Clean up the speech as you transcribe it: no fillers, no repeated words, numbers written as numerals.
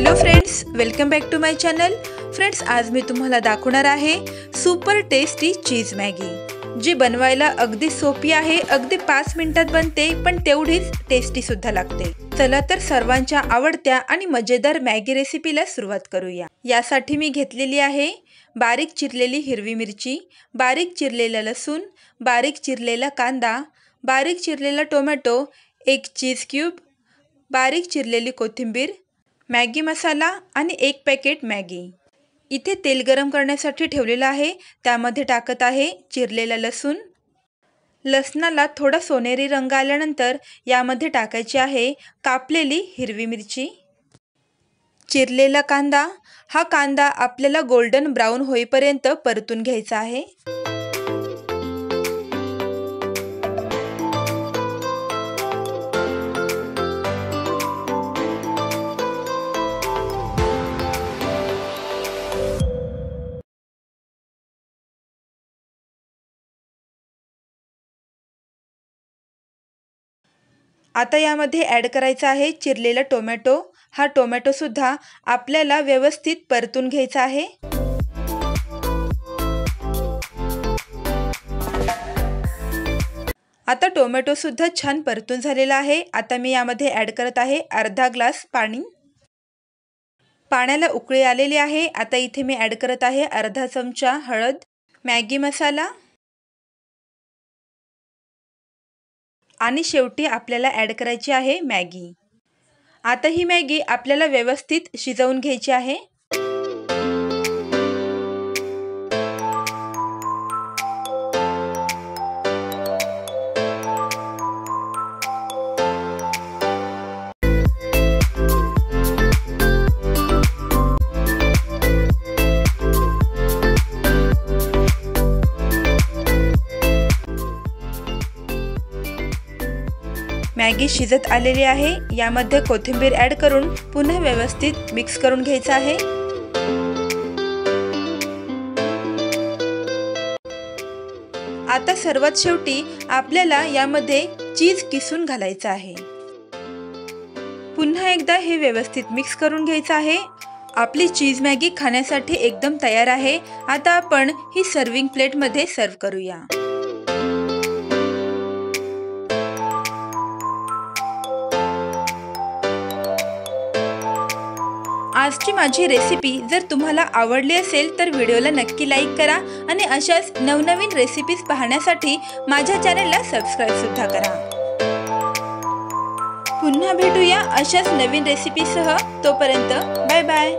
Hello friends, welcome back to my channel. Friends, आज मी तुम्हाला दाखवणार आहे सुपर टेस्टी चीज मॅगी, जी बनवायला अगदी सोपी आहे। अगदी 5 मिनिटात बनते, पण तेवढीच टेस्टी सुद्धा लागते। चला तर सर्वांच्या आवडत्या आणि मजेदार मॅगी रेसिपीला सुरुवात करूया। यासाठी मी घेतलेली आहे बारीक चिरलेली हिरवी मिरची, बारीक चिरलेला लसूण, बारीक चिरलेला कांदा, बारीक चिरलेला टोमॅटो, एक चीज क्यूब, बारीक चिरलेली कोथिंबीर, मॅगी मसाला आणि एक पॅकेट मॅगी। इथे तेल गरम करण्यासाठी ठेवलेलं आहे। त्यामध्ये टाकत आहे चिरलेला लसूण। लसणाला थोडा सोनेरी रंग आल्यानंतर यामध्ये टाकायची आहे कापलेली हिरवी मिरची, चिरलेला कांदा। हा कांदा आपल्याला गोल्डन ब्राउन होईपर्यंत परतून घ्यायचा आहे। आता यामध्ये ॲड करायचा आहे चिरलेला टोमॅटो। हा टोमॅटो सुद्धा आपल्याला व्यवस्थित परतून घ्यायचा आहे। आता टोमॅटो सुद्धा छान परतून झालेला आहे। आता मी यामध्ये ॲड करत आहे अर्धा ग्लास पाणी। पाण्याला उकळी आलेली आहे। आता इथे मी ॲड करत आहे अर्धा चमचा हळद, मॅगी मसाला आणि शेवटी आपल्याला ॲड करायची आहे मॅगी। आता ही मॅगी आपल्याला व्यवस्थित शिजवून घ्यायची आहे। मॅगी शिजत आलेली आहे। यामध्ये कोथिंबीर ॲड करून पुन्हा व्यवस्थित मिक्स करून घ्यायचं आहे। आता सर्वात शेवटी आपल्याला यामध्ये चीज किसून घालायचं आहे। पुन्हा एकदा हे व्यवस्थित मिक्स करून घ्यायचं आहे। आपली चीज मॅगी खाण्यासाठी एकदम तयार आहे। आता आपण ही सर्विंग प्लेटमध्ये सर्व करूया। आजची माझी रेसिपी जर तुम्हाला आवडली असेल तर व्हिडिओला नक्की लाईक करा आणि अशाच नवनवीन रेसिपीज पाहण्यासाठी माझ्या चॅनलला सबस्क्राईब सुद्धा करा। पुन्हा भेटूया अशाच नवीन रेसिपीसह। तोपर्यंत बाय बाय।